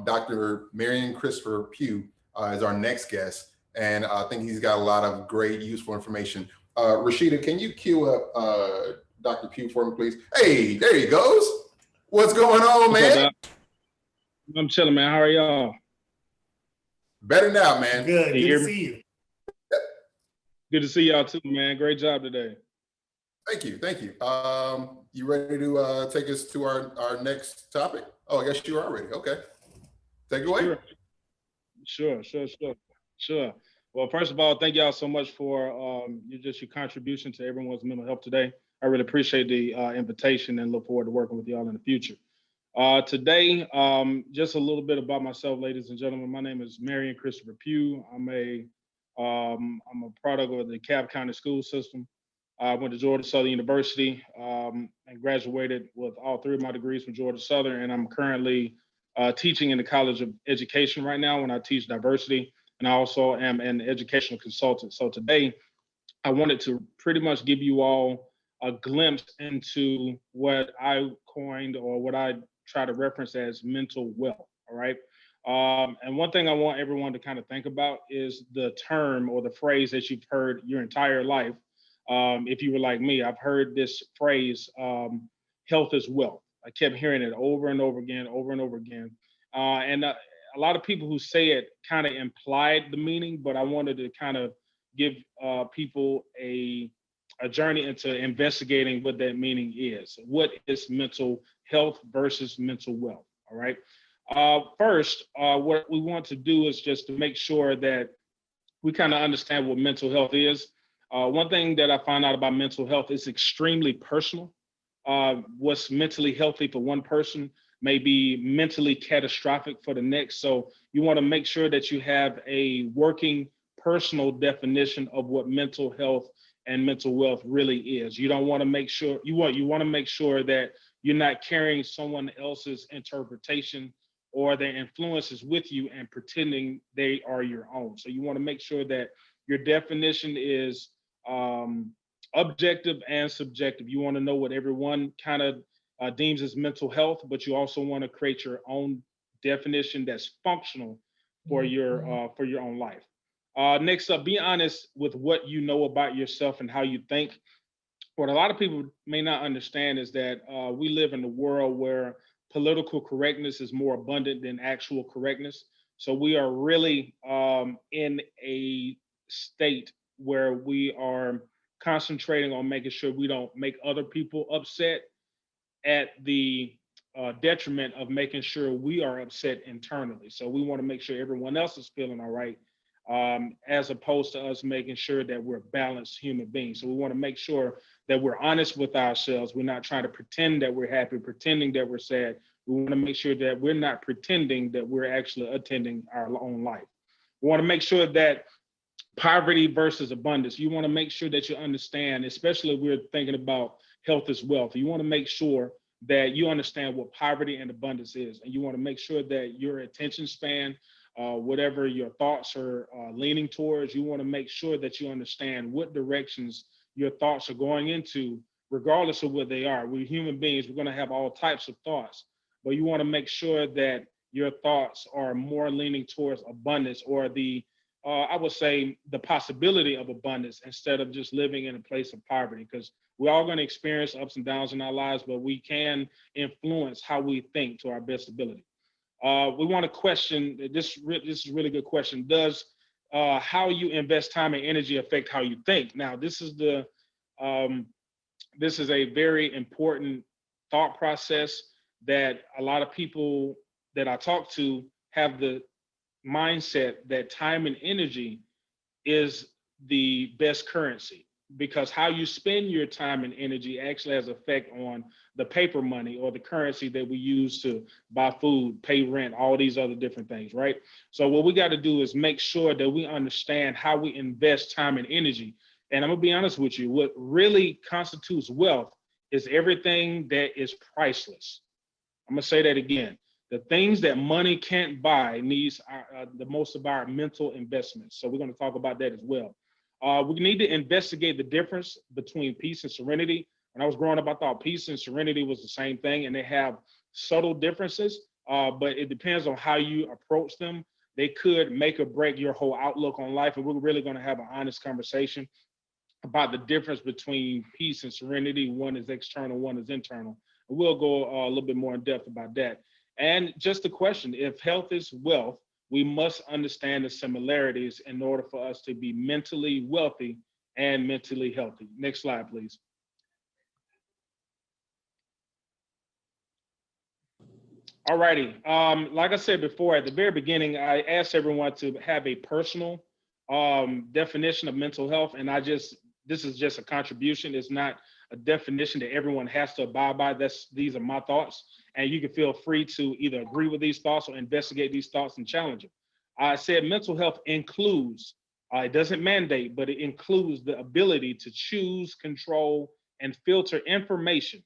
Dr. Marion Christopher Pugh is our next guest, and I think he's got a lot of great, useful information. Rashida, can you cue up Dr. Pugh for me, please? Hey, there he goes. What's going on, man? Up, I'm chilling, man. How are y'all? Better now, man. Good. Good to see you. Good to see y'all too, man. Great job today. Thank you. Thank you. You ready to take us to our next topic? Oh, I guess you are ready. Okay. Take it away. Sure. Well, first of all, thank y'all so much for your contribution to everyone's mental health today. I really appreciate the invitation and look forward to working with y'all in the future. Today, just a little bit about myself, ladies and gentlemen. My name is Marion Christopher Pugh. I'm a product of the DeKalb County school system. I went to Georgia Southern University and graduated with all 3 of my degrees from Georgia Southern, and I'm currently teaching in the College of Education right now when I teach diversity, and I also am an educational consultant. So today, I wanted to pretty much give you all a glimpse into what I coined or what I try to reference as mental wealth, all right? And one thing I want everyone to kind of think about is the term or the phrase that you've heard your entire life. If you were like me, I've heard this phrase, health is wealth. I kept hearing it over and over again. And a lot of people who say it kind of implied the meaning, but I wanted to kind of give people a journey into investigating what that meaning is. What is mental health versus mental wealth, all right? First, what we want to do is just to make sure that we kind of understand what mental health is. One thing that I found out about mental health is extremely personal. What's mentally healthy for one person may be mentally catastrophic for the next. So you want to make sure that you have a working personal definition of what mental health and mental wealth really is. You don't want to make sure, you want to make sure that you're not carrying someone else's interpretation or their influences with you and pretending they are your own. So you want to make sure that your definition is objective and subjective. You want to know what everyone kind of deems as mental health, but you also want to create your own definition that's functional for your own life. Next up, be honest with what you know about yourself and how you think. What a lot of people may not understand is that we live in a world where political correctness is more abundant than actual correctness. So we are really in a state where we are concentrating on making sure we don't make other people upset at the detriment of making sure we are upset internally. So we want to make sure everyone else is feeling all right, as opposed to us making sure that we're balanced human beings. So we want to make sure that we're honest with ourselves. We're not trying to pretend that we're happy, pretending that we're sad. We want to make sure that we're not pretending that we're actually attending our own life. We want to make sure that poverty versus abundance, you want to make sure that you understand, especially if we're thinking about health is wealth. You want to make sure that you understand what poverty and abundance is. And you want to make sure that your attention span, whatever your thoughts are leaning towards, you want to make sure that you understand what directions your thoughts are going into, regardless of what they are. We're human beings, we're going to have all types of thoughts, but you want to make sure that your thoughts are more leaning towards abundance, or I would say the possibility of abundance, instead of just living in a place of poverty, because we're all going to experience ups and downs in our lives, but we can influence how we think to our best ability. We want to question, this is a really good question. Does how you invest time and energy affect how you think? Now, this is a very important thought process that a lot of people that I talk to have the mindset that time and energy is the best currency, because how you spend your time and energy actually has effect on the paper money or the currency that we use to buy food, pay rent, all these other different things, right? So what we got to do is make sure that we understand how we invest time and energy. And I'm gonna be honest with you, what really constitutes wealth is everything that is priceless. I'm gonna say that again. The things that money can't buy needs the most of our mental investments. So we're going to talk about that as well. We need to investigate the difference between peace and serenity. When I was growing up, I thought peace and serenity was the same thing, and they have subtle differences. but it depends on how you approach them. They could make or break your whole outlook on life. And we're really going to have an honest conversation about the difference between peace and serenity. One is external, one is internal. And we'll go a little bit more in depth about that. And just the question, if health is wealth, we must understand the similarities in order for us to be mentally wealthy and mentally healthy. Next slide, please. All righty. Like I said before, at the very beginning, I asked everyone to have a personal definition of mental health. And this is just a contribution. It's not a definition that everyone has to abide by. These are my thoughts. And you can feel free to either agree with these thoughts or investigate these thoughts and challenge them. I said mental health includes, it doesn't mandate, but it includes the ability to choose, control, and filter information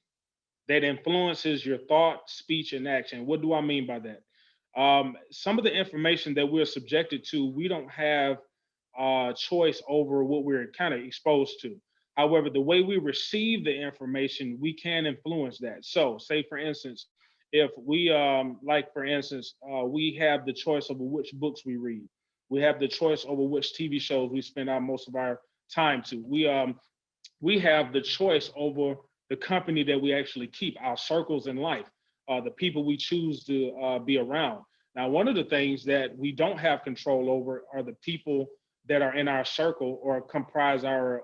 that influences your thought, speech, and action. What do I mean by that? Some of the information that we're subjected to, we don't have choice over what we're kind of exposed to. However, the way we receive the information, we can influence that. So say, for instance, if we, we have the choice over which books we read. We have the choice over which TV shows we spend our most of our time to. We have the choice over the company that we actually keep, our circles in life, the people we choose to be around. Now, one of the things that we don't have control over are the people that are in our circle or comprise our,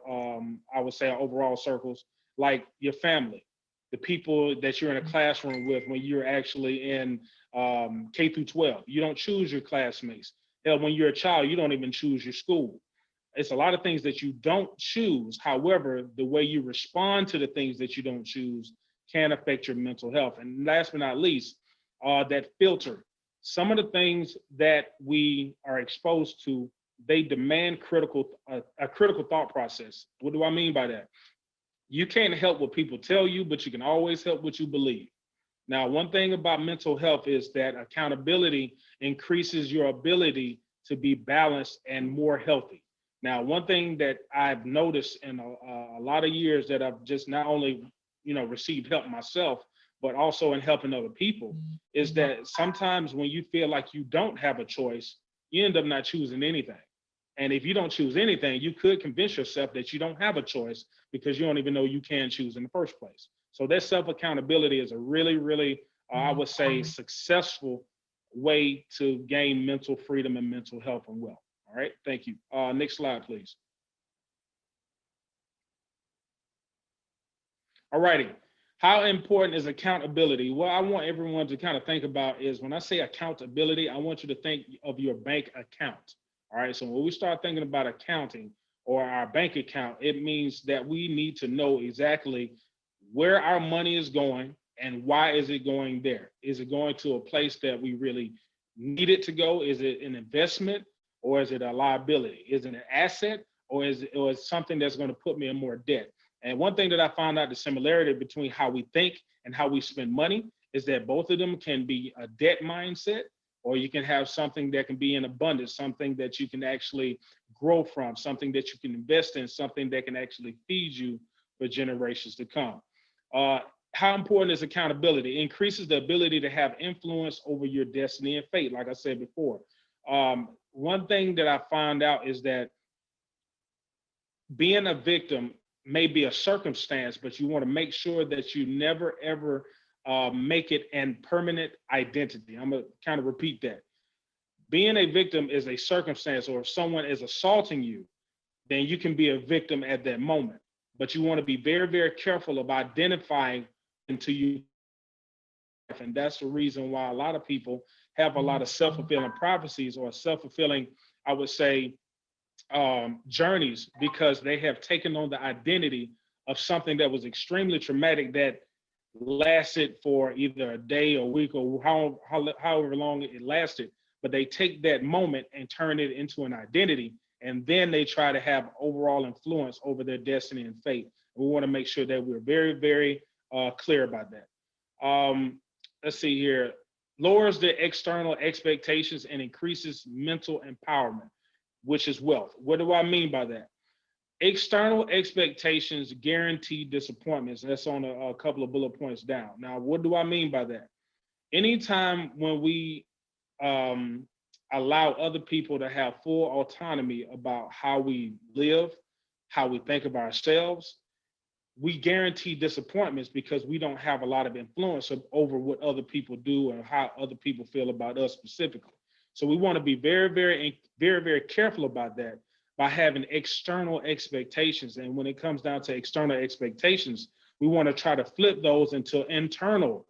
I would say, our overall circles, like your family, the people that you're in a classroom with when you're actually in K through 12. You don't choose your classmates. Hell, when you're a child, you don't even choose your school. It's a lot of things that you don't choose. However, the way you respond to the things that you don't choose can affect your mental health. And last but not least, that filter. Some of the things that we are exposed to, they demand a critical thought process. What do I mean by that? You can't help what people tell you, but you can always help what you believe. Now, one thing about mental health is that accountability increases your ability to be balanced and more healthy. Now, one thing that I've noticed in a lot of years that I've just not only, received help myself, but also in helping other people, is that sometimes when you feel like you don't have a choice, you end up not choosing anything. And if you don't choose anything, you could convince yourself that you don't have a choice because you don't even know you can choose in the first place. So that self-accountability is a really, really, I would say, successful way to gain mental freedom and mental health and wealth. All right, thank you. Next slide, please. All righty. How important is accountability? What I want everyone to kind of think about is when I say accountability, I want you to think of your bank account. All right, so when we start thinking about accounting or our bank account, it means that we need to know exactly where our money is going and why is it going there? Is it going to a place that we really need it to go? Is it an investment or is it a liability? Is it an asset or is it something that's going to put me in more debt? And one thing that I found out, the similarity between how we think and how we spend money, is that both of them can be a debt mindset, or you can have something that can be in abundance, something that you can actually grow from, something that you can invest in, something that can actually feed you for generations to come. How important is accountability? It increases the ability to have influence over your destiny and fate, like I said before. One thing that I found out is that being a victim may be a circumstance, but you want to make sure that you never, ever make it an permanent identity. I'm going to kind of repeat that. Being a victim is a circumstance, or if someone is assaulting you, then you can be a victim at that moment. But you want to be very, very careful of identifying until you, and that's the reason why a lot of people have a lot of self-fulfilling prophecies or self-fulfilling, I would say, journeys, because they have taken on the identity of something that was extremely traumatic that lasted for either a day or week or however long it lasted, but they take that moment and turn it into an identity, and then they try to have overall influence over their destiny and fate. We want to make sure that we're very, very clear about that. Let's see here. Lowers the external expectations and increases mental empowerment, which is wealth. What do I mean by that? External expectations guarantee disappointments. That's on a couple of bullet points down. Now, what do I mean by that? Anytime when we allow other people to have full autonomy about how we live, how we think of ourselves, we guarantee disappointments because we don't have a lot of influence over what other people do and how other people feel about us specifically. So we want to be very, very, very, very careful about that by having external expectations. And when it comes down to external expectations, we want to try to flip those into internal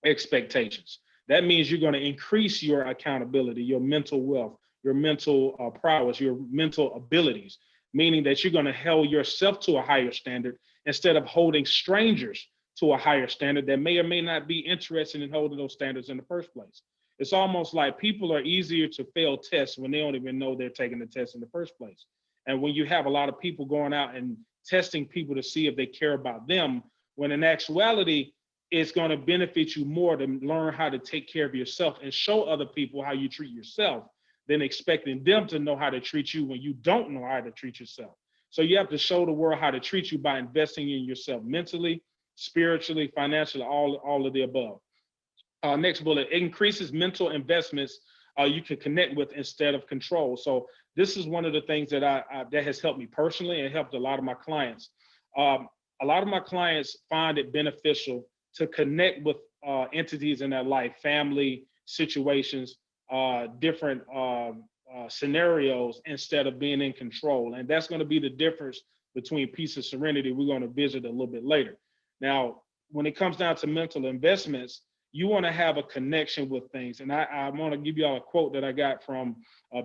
expectations. That means you're going to increase your accountability, your mental wealth, your mental prowess, your mental abilities, meaning that you're going to hold yourself to a higher standard instead of holding strangers to a higher standard that may or may not be interested in holding those standards in the first place. It's almost like people are easier to fail tests when they don't even know they're taking the test in the first place. And when you have a lot of people going out and testing people to see if they care about them, when in actuality, it's going to benefit you more to learn how to take care of yourself and show other people how you treat yourself than expecting them to know how to treat you when you don't know how to treat yourself. So you have to show the world how to treat you by investing in yourself mentally, spiritually, financially, all of the above. Next bullet, increases mental investments you can connect with instead of control. So this is one of the things that that has helped me personally and helped a lot of my clients. A lot of my clients find it beneficial to connect with entities in their life, family situations, different scenarios instead of being in control. And that's going to be the difference between peace and serenity. We're going to visit a little bit later. Now, when it comes down to mental investments, you want to have a connection with things. And I want to give y'all a quote that I got from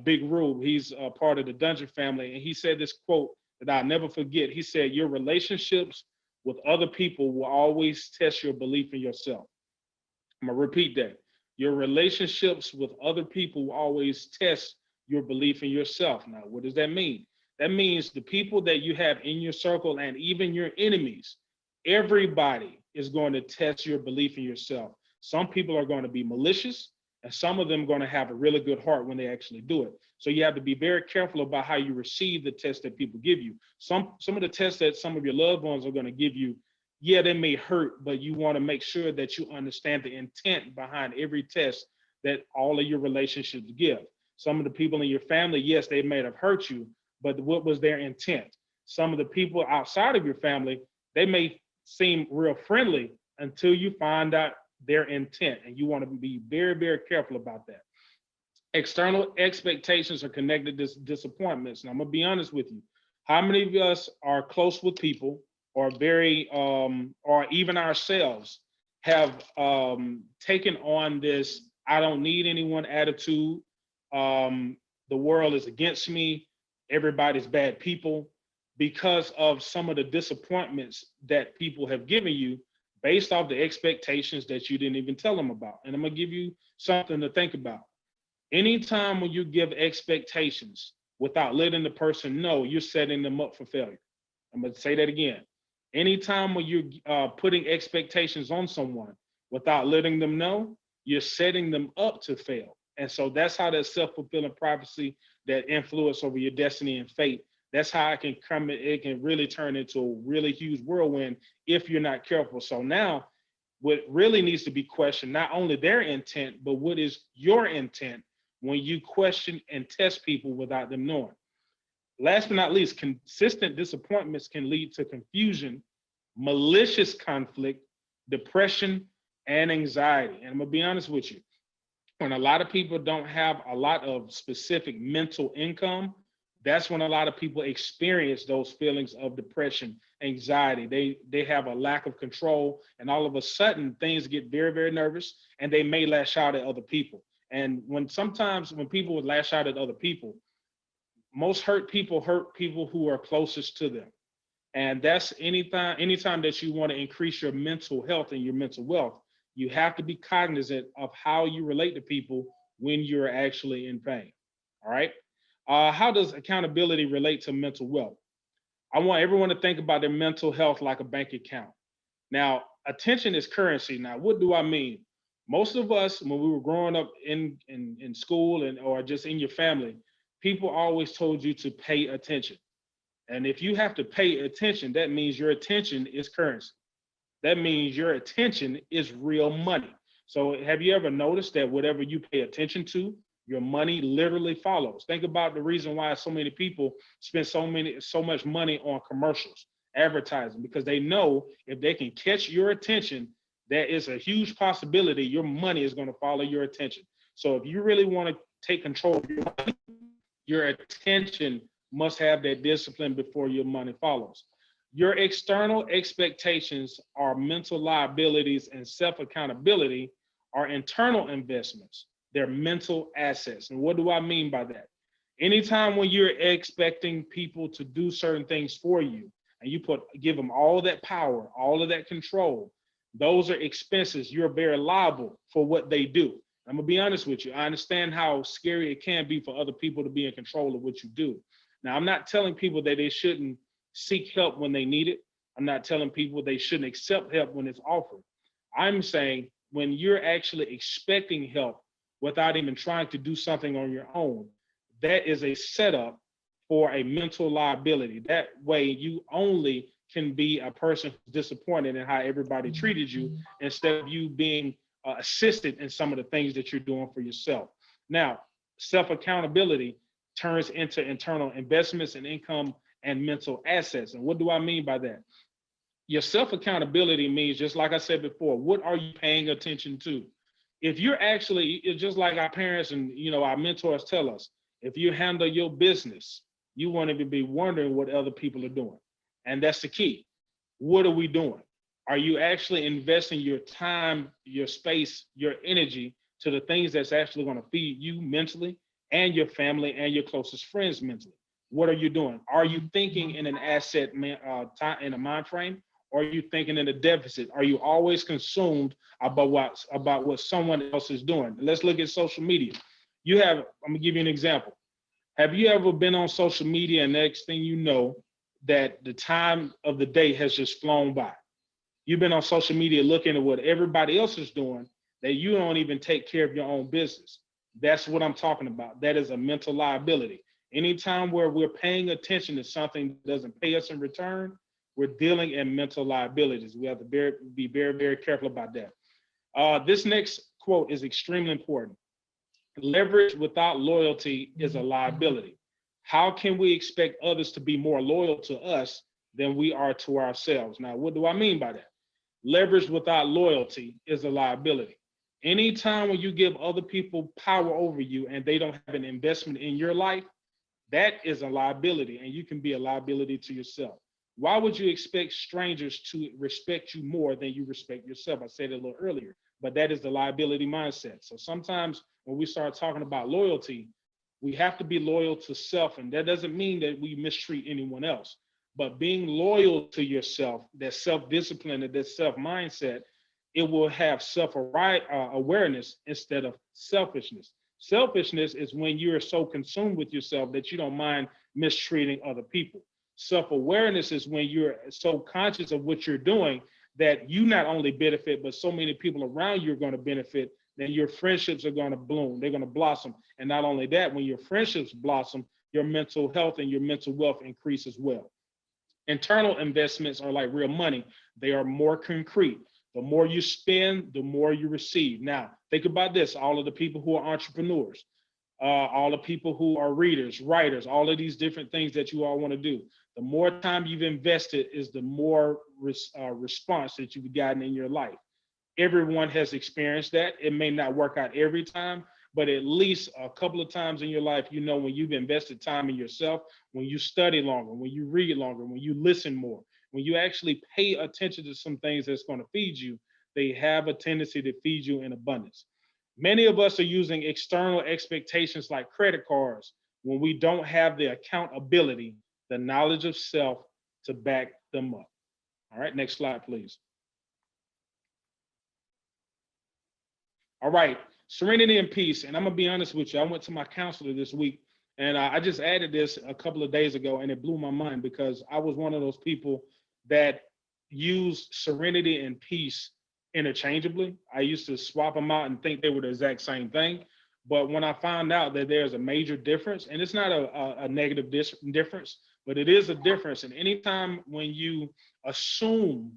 Big Rube. He's a part of the Dungeon family. And he said this quote that I'll never forget. He said, your relationships with other people will always test your belief in yourself. I'm gonna repeat that. Your relationships with other people will always test your belief in yourself. Now, what does that mean? That means the people that you have in your circle and even your enemies, everybody is going to test your belief in yourself. Some people are going to be malicious, and some of them are going to have a really good heart when they actually do it. So you have to be very careful about how you receive the tests that people give you. Some of the tests that some of your loved ones are going to give you, yeah, they may hurt, but you want to make sure that you understand the intent behind every test that all of your relationships give. Some of the people in your family, yes, they may have hurt you, but what was their intent? Some of the people outside of your family, they may seem real friendly until you find out their intent, and you want to be very, very careful about that. External expectations are connected to disappointments. And I'm gonna be honest with you. How many of us are close with people or very, or even ourselves have taken on this, I don't need anyone attitude. The world is against me. Everybody's bad people because of some of the disappointments that people have given you based off the expectations that you didn't even tell them about. And I'm gonna give you something to think about. Anytime when you give expectations without letting the person know, you're setting them up for failure. I'm gonna say that again. Anytime when you're putting expectations on someone without letting them know, you're setting them up to fail. And so that's how that self-fulfilling prophecy, that influence over your destiny and fate, that's how it can come, it can really turn into a really huge whirlwind if you're not careful. So now what really needs to be questioned, not only their intent, but what is your intent when you question and test people without them knowing. Last but not least, consistent disappointments can lead to confusion, malicious conflict, depression, and anxiety. And I'm gonna be honest with you, when a lot of people don't have a lot of specific mental income, that's when a lot of people experience those feelings of depression, anxiety. They have a lack of control, and all of a sudden things get very, very nervous, and they may lash out at other people. And sometimes when people would lash out at other people, most hurt people who are closest to them. And that's anytime that you want to increase your mental health and your mental wealth, you have to be cognizant of how you relate to people when you're actually in pain. All right. How does accountability relate to mental wealth? I want everyone to think about their mental health like a bank account. Now, attention is currency. Now, what do I mean? Most of us, when we were growing up in school or just in your family, people always told you to pay attention. And if you have to pay attention, that means your attention is currency. That means your attention is real money. So have you ever noticed that whatever you pay attention to, your money literally follows? Think about the reason why so many people spend so much money on commercials, advertising, because they know if they can catch your attention, there is a huge possibility your money is going to follow your attention. So if you really want to take control of your money, your attention must have that discipline before your money follows. Your external expectations are mental liabilities, and self-accountability are internal investments. They're mental assets. And what do I mean by that? Anytime when you're expecting people to do certain things for you, and you give them all that power, all of that control, those are expenses. You're very liable for what they do. I'm gonna be honest with you. I understand how scary it can be for other people to be in control of what you do. Now, I'm not telling people that they shouldn't seek help when they need it. I'm not telling people they shouldn't accept help when it's offered. I'm saying when you're actually expecting help without even trying to do something on your own, that is a setup for a mental liability. That way you only can be a person who's disappointed in how everybody treated you, instead of you being assisted in some of the things that you're doing for yourself. Now, self-accountability turns into internal investments and income and mental assets. And what do I mean by that? Your self-accountability means, just like I said before, what are you paying attention to? If you're actually, it's just like our parents and our mentors tell us, if you handle your business, you won't even be wondering what other people are doing. And that's the key. What are we doing? Are you actually investing your time, your space, your energy to the things that's actually going to feed you mentally, and your family and your closest friends mentally? What are you doing? Are you thinking in an asset in a mind frame? Or are you thinking in a deficit? Are you always consumed about what someone else is doing? Let's look at social media. I'm gonna give you an example. Have you ever been on social media and next thing you know that the time of the day has just flown by? You've been on social media looking at what everybody else is doing, that you don't even take care of your own business. That's what I'm talking about. That is a mental liability. Anytime where we're paying attention to something that doesn't pay us in return, we're dealing in mental liabilities. We have to be very, very careful about that. This next quote is extremely important. Leverage without loyalty is a liability. How can we expect others to be more loyal to us than we are to ourselves? Now, what do I mean by that? Leverage without loyalty is a liability. Anytime when you give other people power over you and they don't have an investment in your life, that is a liability, and you can be a liability to yourself. Why would you expect strangers to respect you more than you respect yourself? I said it a little earlier, but that is the liability mindset. So sometimes when we start talking about loyalty, we have to be loyal to self, and that doesn't mean that we mistreat anyone else. But being loyal to yourself, that self-discipline, that self-mindset, it will have self-awareness instead of selfishness. Selfishness is when you're so consumed with yourself that you don't mind mistreating other people. Self-awareness is when you're so conscious of what you're doing that you not only benefit, but so many people around you are going to benefit, then your friendships are going to bloom, they're going to blossom. And not only that, when your friendships blossom, your mental health and your mental wealth increase as well. Internal investments are like real money. They are more concrete. The more you spend, the more you receive. Now, think about this, all of the people who are entrepreneurs, all the people who are readers, writers, all of these different things that you all want to do. The more time you've invested is the more response that you've gotten in your life. Everyone has experienced that. It may not work out every time, but at least a couple of times in your life, when you've invested time in yourself, when you study longer, when you read longer, when you listen more, when you actually pay attention to some things that's going to feed you, they have a tendency to feed you in abundance. Many of us are using external expectations like credit cards when we don't have the accountability, the knowledge of self to back them up. All right, next slide, please. All right, Serenity and Peace. And I'm gonna be honest with you, I went to my counselor this week and I just added this a couple of days ago and it blew my mind because I was one of those people that use Serenity and Peace interchangeably. I used to swap them out and think they were the exact same thing. But when I found out that there's a major difference, and it's not a negative difference, but it is a difference. And anytime when you assume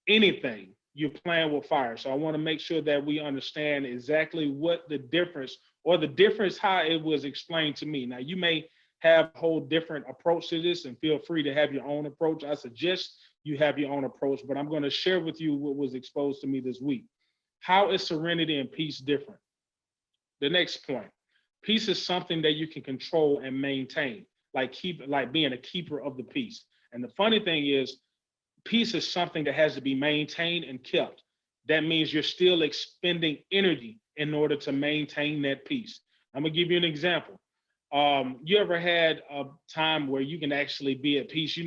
anything you're playing with fire. So I want to make sure that we understand exactly what the difference, or the difference how it was explained to me. Now, you may have a whole different approach to this, and feel free to have your own approach. I suggest you have your own approach, but I'm going to share with you what was exposed to me this week. How is serenity and peace different? The next point. Peace is something that you can control and maintain, like being a keeper of the peace. And the funny thing is, peace is something that has to be maintained and kept. That means you're still expending energy in order to maintain that peace. I'm gonna give you an example. You ever had a time where you can actually be at peace?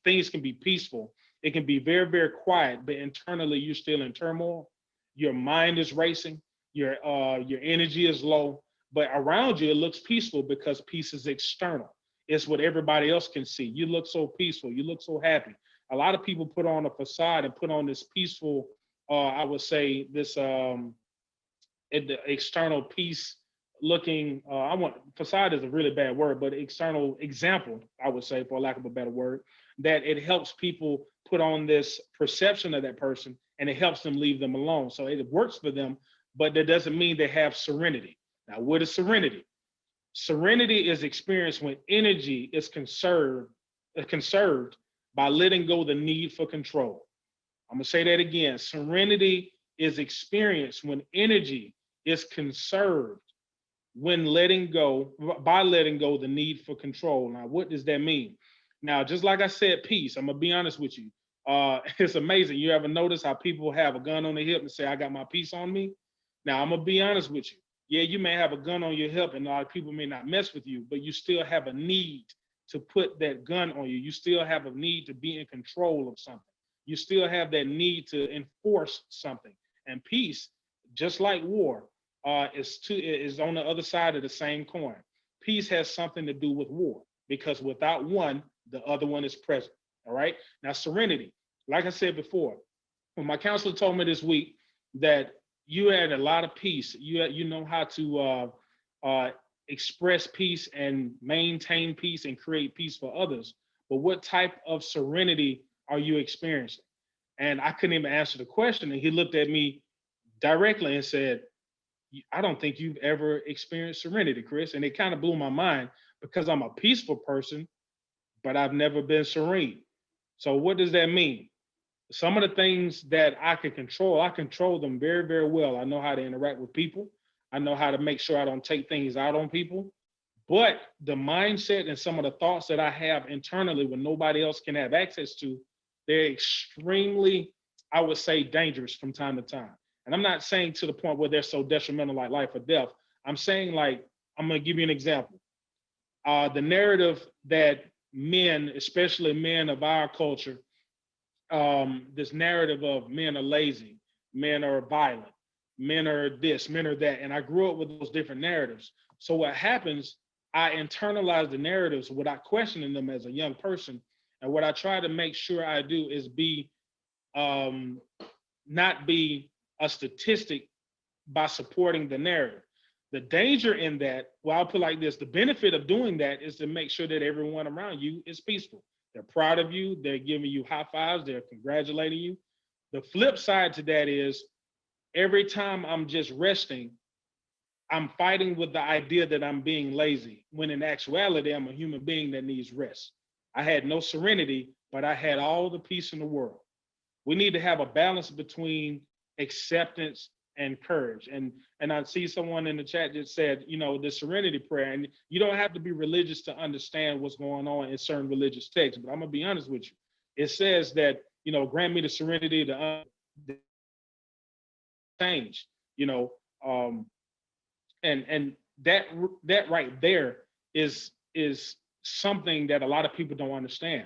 Things can be peaceful. It can be very, very quiet, but internally you're still in turmoil. Your mind is racing. Your energy is low, but around you it looks peaceful because peace is external. It's what everybody else can see. You look so peaceful. You look so happy. A lot of people put on a facade and put on this peaceful, I would say this external peace looking, facade is a really bad word, but external example, I would say, for lack of a better word, that it helps people put on this perception of that person, and it helps them leave them alone. So it works for them, but that doesn't mean they have serenity. Now, what is serenity? Serenity is experienced when energy is conserved by letting go the need for control. I'm gonna say that again. Serenity is experienced when energy is conserved by letting go the need for control. Now, what does that mean? Now, just like I said, peace, I'm gonna be honest with you. It's amazing. You ever notice how people have a gun on their hip and say, I got my peace on me? Now, I'm gonna be honest with you. Yeah, you may have a gun on your hip and a lot of people may not mess with you, but you still have a need to put that gun on you. You still have a need to be in control of something. You still have that need to enforce something. And peace, just like war, is on the other side of the same coin. Peace has something to do with war, because without one, the other one is present. All right. Now, serenity, like I said before, when my counselor told me this week that you had a lot of peace, you know how to express peace and maintain peace and create peace for others. But what type of serenity are you experiencing? And I couldn't even answer the question. And he looked at me directly and said, I don't think you've ever experienced serenity, Chris. And it kind of blew my mind, because I'm a peaceful person, but I've never been serene. So what does that mean? Some of the things that I control them very, very well. I know how to interact with people. I know how to make sure I don't take things out on people. But the mindset and some of the thoughts that I have internally when nobody else can have access to, they're extremely, I would say, dangerous from time to time. And I'm not saying to the point where they're so detrimental like life or death. I'm saying, like, I'm going to give you an example. The narrative that men, especially men of our culture, this narrative of men are lazy, men are violent, men are this, men are that. And I grew up with those different narratives. So what happens, I internalize the narratives without questioning them as a young person. And what I try to make sure I do is not be a statistic by supporting the narrative. The danger in that, well, I'll put it like this, the benefit of doing that is to make sure that everyone around you is peaceful. They're proud of you. They're giving you high fives. They're congratulating you. The flip side to that is every time I'm just resting, I'm fighting with the idea that I'm being lazy, when in actuality, I'm a human being that needs rest. I had no serenity, but I had all the peace in the world. We need to have a balance between acceptance and courage. And I see someone in the chat that said, the serenity prayer, and you don't have to be religious to understand what's going on in certain religious texts, but I'm gonna be honest with you. It says that, grant me the serenity to change, and that right there is something that a lot of people don't understand.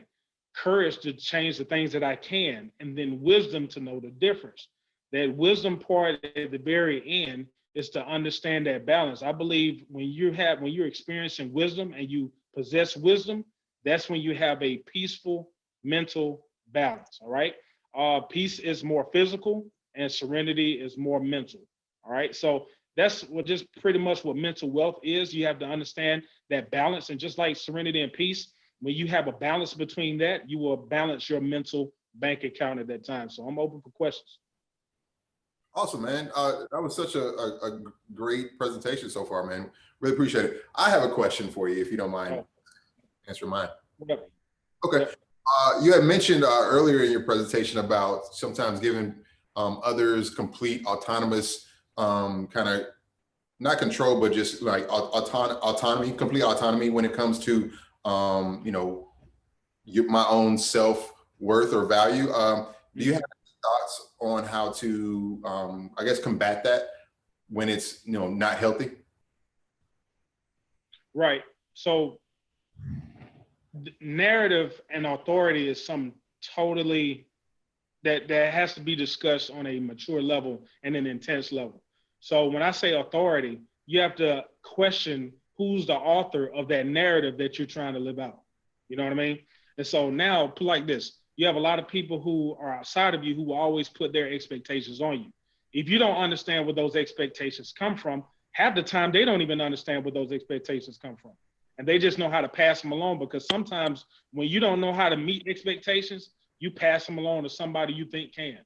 Courage to change the things that I can, and then wisdom to know the difference. That wisdom part at the very end is to understand that balance. I believe when you're experiencing wisdom and you possess wisdom, that's when you have a peaceful mental balance. All right. Peace is more physical and serenity is more mental. All right. So that's just pretty much what mental wealth is. You have to understand that balance. And just like serenity and peace, when you have a balance between that, you will balance your mental bank account at that time. So I'm open for questions. Awesome, man. That was such a great presentation so far, man. Really appreciate it. I have a question for you, if you don't mind answering mine. Yep. Okay. Yep. You had mentioned earlier in your presentation about sometimes giving others complete autonomous kind of not control, but just like autonomy, complete autonomy when it comes to my own self-worth or value. Do you have thoughts on how to I guess combat that when it's not healthy? Right. So narrative and authority is something totally that has to be discussed on a mature level and an intense level. So when I say authority, you have to question who's the author of that narrative that you're trying to live out. You know what I mean? And so now, put like this, you have a lot of people who are outside of you who will always put their expectations on you. If you don't understand where those expectations come from, half the time they don't even understand where those expectations come from. And they just know how to pass them along, because sometimes when you don't know how to meet expectations, you pass them along to somebody you think can.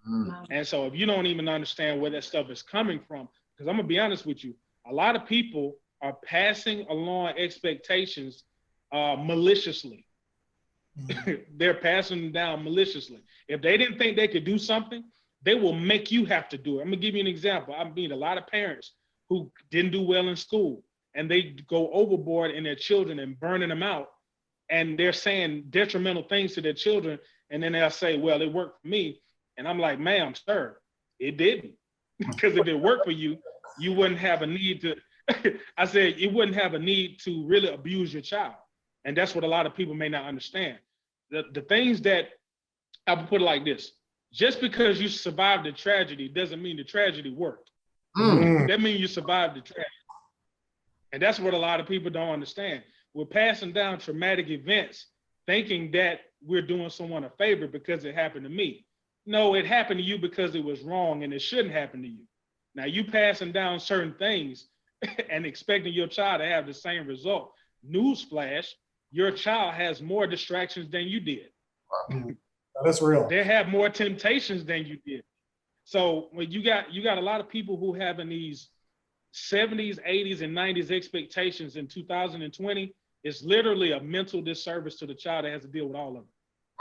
Wow. And so if you don't even understand where that stuff is coming from, because I'm gonna be honest with you, a lot of people are passing along expectations maliciously. They're passing them down maliciously. If they didn't think they could do something, they will make you have to do it. I'm gonna give you an example. I've met a lot of parents who didn't do well in school, and they go overboard in their children and burning them out. And they're saying detrimental things to their children. And then they'll say, well, it worked for me. And I'm like, ma'am, sir, it didn't. Because if it worked for you, you wouldn't have a need to, I said, you wouldn't have a need to really abuse your child. And that's what a lot of people may not understand. The things that, I would put it like this, just because you survived the tragedy doesn't mean the tragedy worked. That means you survived the tragedy. And that's what a lot of people don't understand. We're passing down traumatic events thinking that we're doing someone a favor because it happened to me. No, it happened to you because it was wrong and it shouldn't happen to you. Now you passing down certain things and expecting your child to have the same result. Newsflash, your child has more distractions than you did. That's real. They have more temptations than you did. So when you got a lot of people who having these 70s, 80s, and 90s expectations in 2020, it's literally a mental disservice to the child that has to deal with all of it.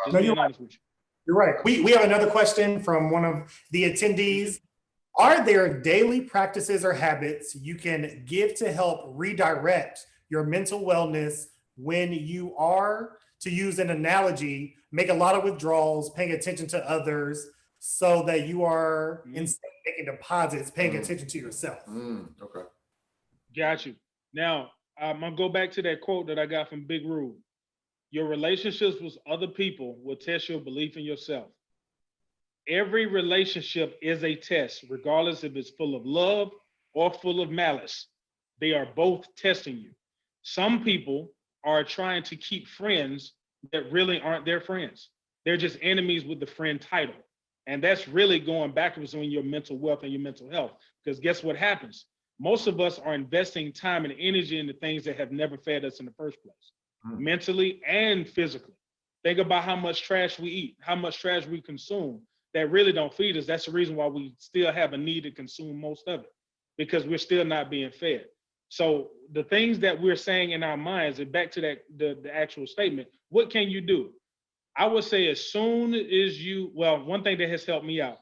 Just No, being honest with you. You're right. We have another question from one of the attendees. Are there daily practices or habits you can give to help redirect your mental wellness when you are, to use an analogy, make a lot of withdrawals, paying attention to others, so that you are, instead of making deposits, paying attention to yourself? Okay. Got you. Now, I'm going to go back to that quote that I got from Big Rube. Your relationships with other people will test your belief in yourself. Every relationship is a test, regardless if it's full of love or full of malice. They are both testing you. Some people are trying to keep friends that really aren't their friends. They're just enemies with the friend title. And that's really going backwards on your mental wealth and your mental health. Because guess what happens? Most of us are investing time and energy into things that have never fed us in the first place, mentally and physically. Think about how much trash we eat, how much trash we consume that really don't feed us. That's the reason why we still have a need to consume most of it, because we're still not being fed. So the things that we're saying in our minds, and back to that, the actual statement, what can you do? I would say as soon as one thing that has helped me out,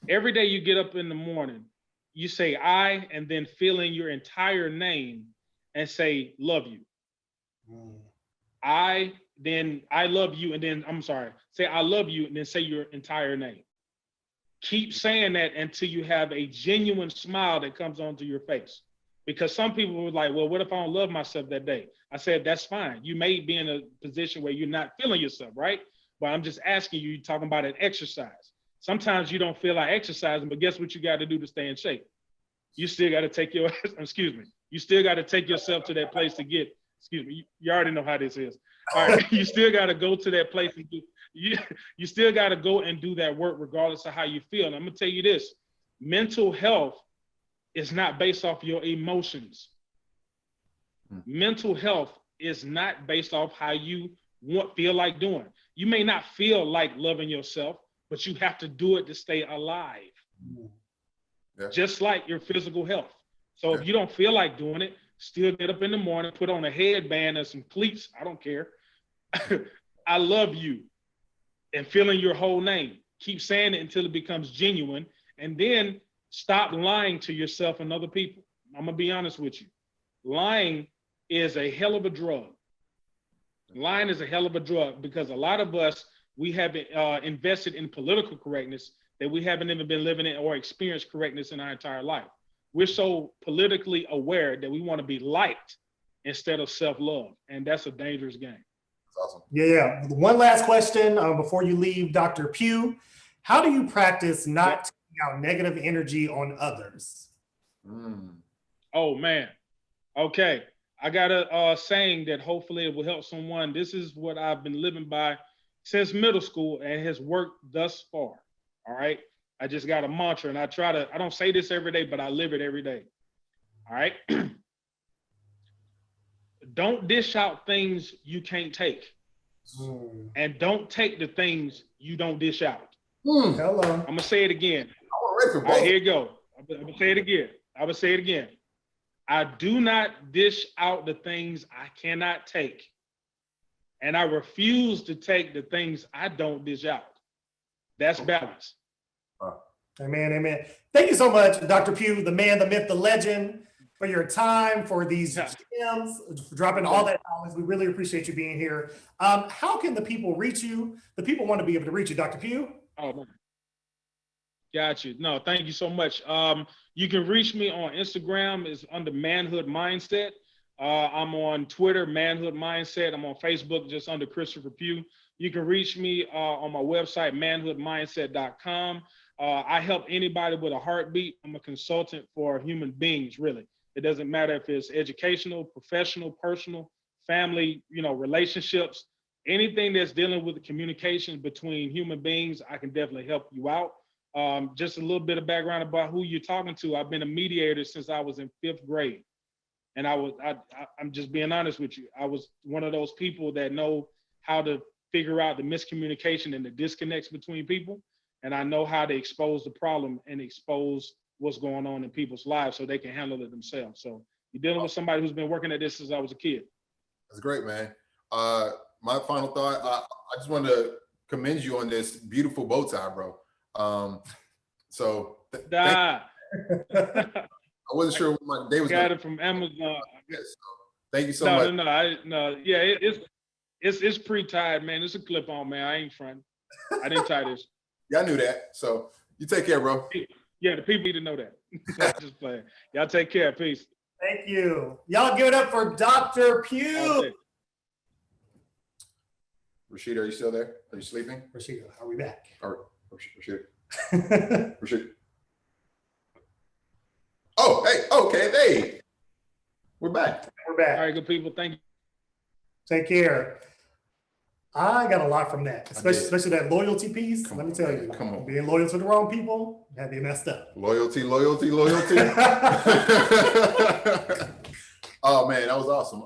every day you get up in the morning, you say I, and then fill in your entire name and say, love you. I love you, and then, say I love you, and then say your entire name. Keep saying that until you have a genuine smile that comes onto your face. Because some people were like, well, what if I don't love myself that day? I said, that's fine. You may be in a position where you're not feeling yourself, right? But I'm just asking you, you're talking about an exercise. Sometimes you don't feel like exercising, but guess what you got to do to stay in shape? You still got to take you still got to take yourself to that place to get, you already know how this is. All right, you still got to go to that place and you still got to go and do that work regardless of how you feel. And I'm gonna tell you this, mental health is not based off your emotions. Mental health is not based off how you feel like doing. You may not feel like loving yourself, but you have to do it to stay alive. Yeah. Just like your physical health. So if you don't feel like doing it, still get up in the morning, put on a headband and some cleats. I don't care. I love you. And feeling your whole name. Keep saying it until it becomes genuine. And then stop lying to yourself and other people. I'm going to be honest with you. Lying is a hell of a drug. Lying is a hell of a drug because a lot of us, we have invested in political correctness that we haven't even been living in or experienced correctness in our entire life. We're so politically aware that we want to be liked instead of self-love. And that's a dangerous game. That's awesome. Yeah. One last question before you leave, Dr. Pugh. How do you practice not taking out negative energy on others? Oh, man. Okay. I got a saying that hopefully it will help someone. This is what I've been living by since middle school and has worked thus far. All right. I just got a mantra and I don't say this every day, but I live it every day. All right. Don't dish out things you can't take. And don't take the things you don't dish out. Hello. I'm going to say it again. All right, here you go. I'm going to say it again. I do not dish out the things I cannot take. And I refuse to take the things I don't dish out. That's balance. Amen, amen. Thank you so much, Dr. Pugh, the man, the myth, the legend, for your time, for these gems, for dropping all that knowledge. We really appreciate you being here. How can the people reach you? The people want to be able to reach you, Dr. Pugh. Oh, got you. No, thank you so much. You can reach me on Instagram. It's under Manhood Mindset. I'm on Twitter, Manhood Mindset. I'm on Facebook, just under Christopher Pugh. You can reach me on my website, manhoodmindset.com. I help anybody with a heartbeat. I'm a consultant for human beings, really. It doesn't matter if it's educational, professional, personal, family, relationships, anything that's dealing with the communication between human beings, I can definitely help you out. Just a little bit of background about who you're talking to. I've been a mediator since I was in 5th grade. And I'm just being honest with you. I was one of those people that know how to figure out the miscommunication and the disconnects between people. And I know how to expose the problem and expose what's going on in people's lives so they can handle it themselves. So you're dealing with somebody who's been working at this since I was a kid. That's great, man. My final thought, I just want to commend you on this beautiful bow tie, bro. I wasn't sure what my day was. Got it from Amazon. Yes, so thank you so much. Yeah, it's pre-tied, man. It's a clip on, man. I ain't fronting. I didn't tie this. Yeah, I knew that. So you take care, bro. Yeah, the people need to know that. Just playing. Y'all take care. Peace. Thank you. Y'all give it up for Dr. Pugh. Rashida, are you still there? Are you sleeping? Rashida, are we back? Rashida. Rashida. Oh, hey, okay, hey. We're back. We're back. All right, good people. Thank you. Take care. I got a lot from that, especially that loyalty piece. Let me tell you, being loyal to the wrong people, you have to be messed up. Loyalty. Oh man, that was awesome.